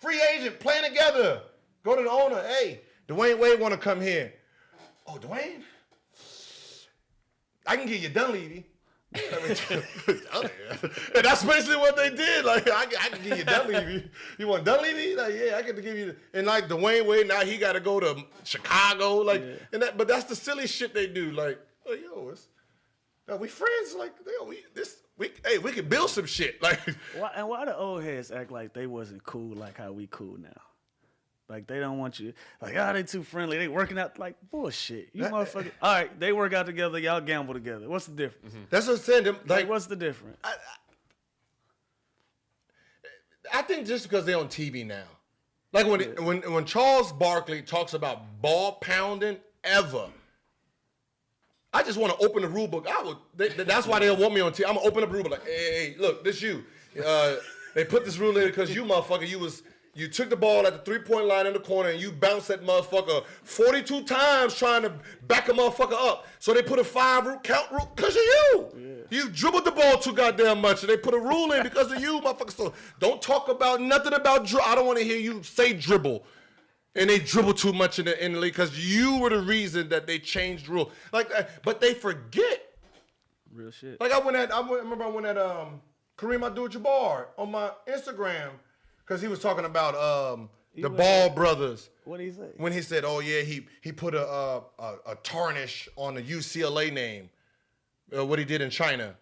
Free agent, playing together. Go to the owner. Hey, Dwayne Wade want to come here. Oh, Dwayne? I can get you Dunleavy. And that's basically what they did. Like, I can give you Dunleavy. You want Dunleavy? Like, yeah, I can give you. And like Dwayne Wade, now he got to go to Chicago. Like, but that's the silly shit they do. Like, oh, yo, we friends. Like, yo, we we could build some shit. Like, why the old heads act like they wasn't cool like how we cool now? Like, they don't want you, like, they too friendly. They working out, like, bullshit. You motherfucker. All right, they work out together, y'all gamble together. What's the difference? That's what I'm saying. Like, what's the difference? I think just because they're on TV now. Like, when Charles Barkley talks about ball pounding ever, I just want to open the rule book. That's why they don't want me on TV. I'm going to open up the rule book like, hey, look, this you. They put this rule in because you, motherfucker, you took the ball at the 3-point line in the corner and you bounced that motherfucker 42 times trying to back a motherfucker up. So they put a 5 count rule because of you. Yeah. You dribbled the ball too goddamn much and they put a rule in because of you, motherfucker. So don't talk about nothing about dribble. I don't want to hear you say dribble. And they dribble too much in the league because you were the reason that they changed the rule. Like, but they forget. Real shit. Like I remember I went at Kareem Abdul-Jabbar on my Instagram. Because he was talking about the Ball brothers. What did he say? When he said, oh, yeah, he put a tarnish on the UCLA name, what he did in China.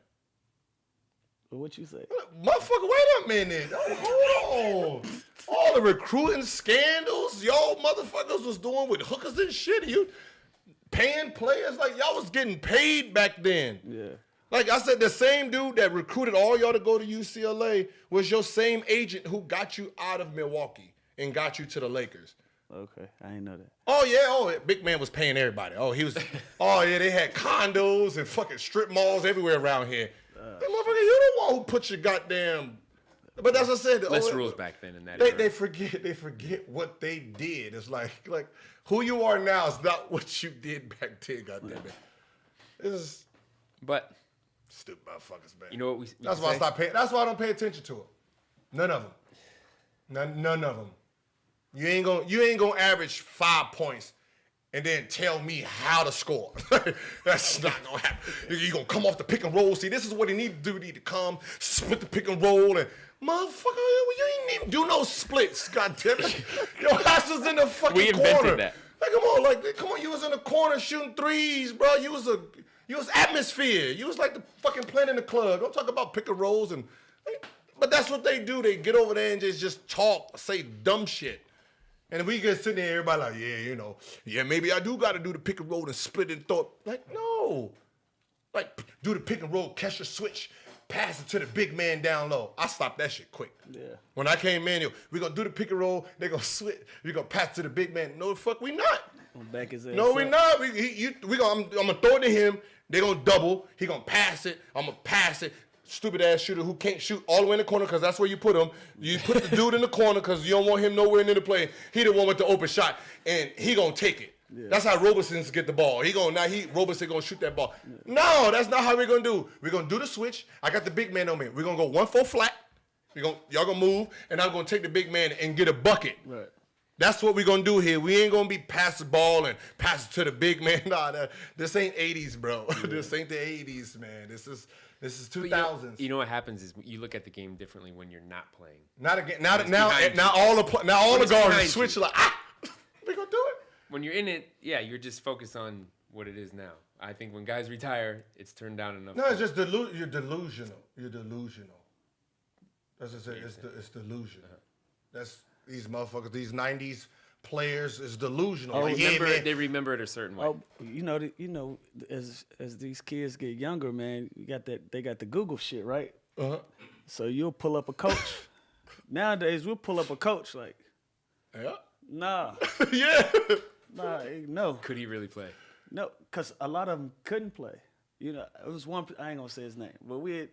What you say? Motherfucker, wait a minute. Oh, hold on. All the recruiting scandals y'all motherfuckers was doing with hookers and shit. You paying players like y'all was getting paid back then. Yeah. Like I said, the same dude that recruited all y'all to go to UCLA was your same agent who got you out of Milwaukee and got you to the Lakers. Okay, I didn't know that. Oh, yeah. Big man was paying everybody. Oh, they had condos and fucking strip malls everywhere around here. Hey, motherfucker, you the one who put your goddamn... But that's what I said. Less rules back then in that era. They forget what they did. It's like who you are now is not what you did back then, goddamn it. It's But... stupid motherfuckers, man. You know what we That's why I stopped paying. That's why I don't pay attention to it. None of them. None of them. You ain't gonna average 5 points and then tell me how to score. That's not gonna happen. You gonna come off the pick and roll. See, this is what he need to do. He need to come split the pick and roll and motherfucker, you ain't even do no splits. God damn it. Your ass was in the fucking we invented corner. That. Like, come on, you was in the corner shooting threes, bro. You was atmosphere. You was like the fucking playing in the club. Don't talk about pick and rolls but that's what they do. They get over there and just talk, say dumb shit. And we get sitting there, everybody like, maybe I do got to do the pick and roll and split and throw it. Like, no. Like, do the pick and roll, catch the switch, pass it to the big man down low. I stopped that shit quick. Yeah. When I came in, we're going to do the pick and roll, they're going to switch, we're going to pass to the big man. No, the fuck, we not. Back his ass No, up. we not. I'm going to throw it to him. They're going to double. He going to pass it. I'm going to pass it. Stupid ass shooter who can't shoot all the way in the corner because that's where you put him. You put the dude in the corner because you don't want him nowhere near the play. He the one with the open shot, and he going to take it. Yeah. That's how Robeson's get the ball. Robeson going to shoot that ball. Yeah. No, that's not how we're going to do. We're going to do the switch. I got the big man on me. We're going to go 1-4 flat. Y'all going to move, and I'm going to take the big man and get a bucket. Right. That's what we're going to do here. We ain't going to be pass the ball and pass it to the big man. Nah, this ain't 80s, bro. Yeah. This ain't the 80s, man. This is 2000s. You know what happens is you look at the game differently when you're not playing. Not again. Now all the guards switch like, we going to do it. When you're in it, yeah, you're just focused on what it is now. I think when guys retire, it's turned down enough. No, it's just you're delusional. You're delusional. That's what I say. It's delusional. Uh-huh. That's these motherfuckers, these 90s players is delusional. Oh, they remember it a certain way. Oh, as these kids get younger, man, they got the Google shit, right? Uh-huh. So you'll pull up a coach. Nowadays, we'll pull up a coach like, yeah. Nah. Yeah. Nah, no. Could he really play? No, because a lot of them couldn't play. It was one, I ain't going to say his name, but we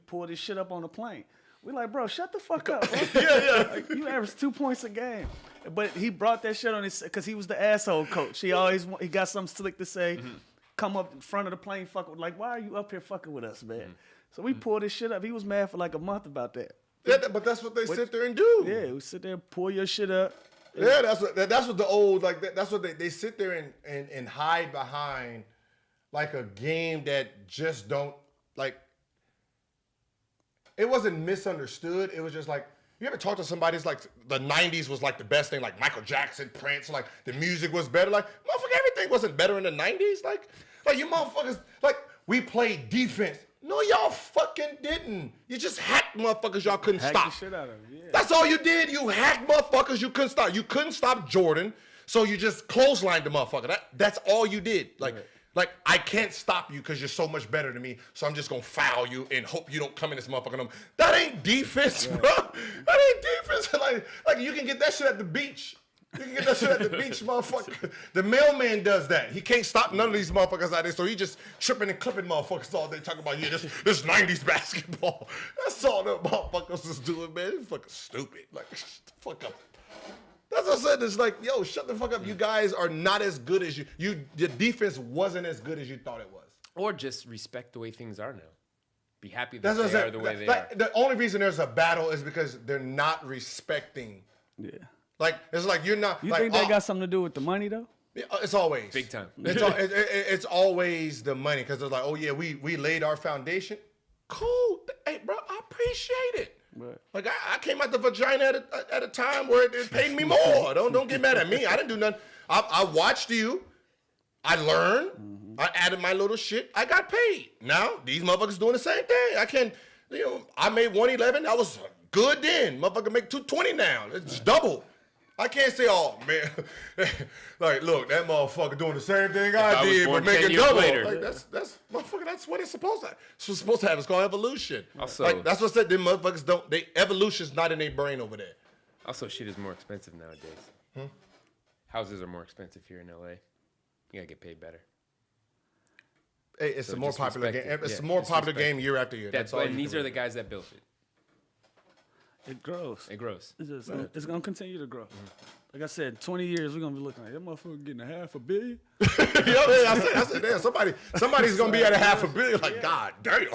pulled this shit up on the plane. We like, bro, shut the fuck up, bro. Yeah. Like, you average 2 points a game. But he brought that shit on his, because he was the asshole coach. He got something slick to say, come up in front of the plane, fuck with, like, why are you up here fucking with us, man? Mm-hmm. So we pulled this shit up. He was mad for like a month about that. Yeah, but that's what they sit there and do. Yeah, we sit there and pull your shit up. Yeah, that's what the old, like, that's what they sit there and hide behind, like a game that just don't, like, it wasn't misunderstood. It was just like, you ever talk to somebody, it's like the 90s was like the best thing, like Michael Jackson, Prince, like the music was better. Like, motherfucker, everything wasn't better in the 90s. Like you motherfuckers, like, we played defense. No, y'all fucking didn't. You just hacked motherfuckers y'all couldn't Hack stop. the shit out of him. Yeah. That's all you did. You hacked motherfuckers you couldn't stop. You couldn't stop Jordan, so you just clotheslined the motherfucker. That's all you did. Like I can't stop you because you're so much better than me, so I'm just gonna foul you and hope you don't come in this motherfucker. That ain't defense, bro. That ain't defense. Like you can get that shit at the beach. You can get that shit at the beach, motherfucker. The mailman does that. He can't stop none of these motherfuckers out there, so he just tripping and clipping motherfuckers all day talking about, this 90s basketball. That's all the motherfuckers is doing, man. It's fucking stupid. Like, shut the fuck up. That's what I said. It's like, yo, shut the fuck up. You guys are not as good as you. Your defense wasn't as good as you thought it was. Or just respect the way things are now. Be happy that That's what they I are said. the way they are. The only reason there's a battle is because they're not respecting. Yeah. Like, it's like you're not. You like, think that got something to do with the money though? It's always Big time. It's always the money because it's like, oh yeah, we laid our foundation. Cool, hey bro, I appreciate it. Right. Like I came out the vagina at a time where it paid me more. Don't get mad at me. I didn't do nothing. I watched you. I learned. Mm-hmm. I added my little shit. I got paid. Now these motherfuckers doing the same thing. I can, I made 111. I was good then. Motherfucker make 220 now. It's double. I can't say, oh man, like look, that motherfucker doing the same thing I did, but making double. Like that's motherfucker. That's what it's supposed to. It's supposed to have. It's called evolution. Also, like that's what I said. Them motherfuckers don't. Evolution's not in their brain over there. Also, shit is more expensive nowadays. Houses are more expensive here in LA. You gotta get paid better. Hey, it's a more popular game. It's a Yeah, more popular game year after year. That's all. and these are the guys that built it. It grows. It grows. It's gonna continue to grow. Like I said, 20 years we're gonna be looking like that motherfucker getting $500 million. I said, damn, somebody's gonna be at $500 million. Like, God damn,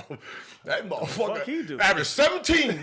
that motherfucker he do? averaged 17.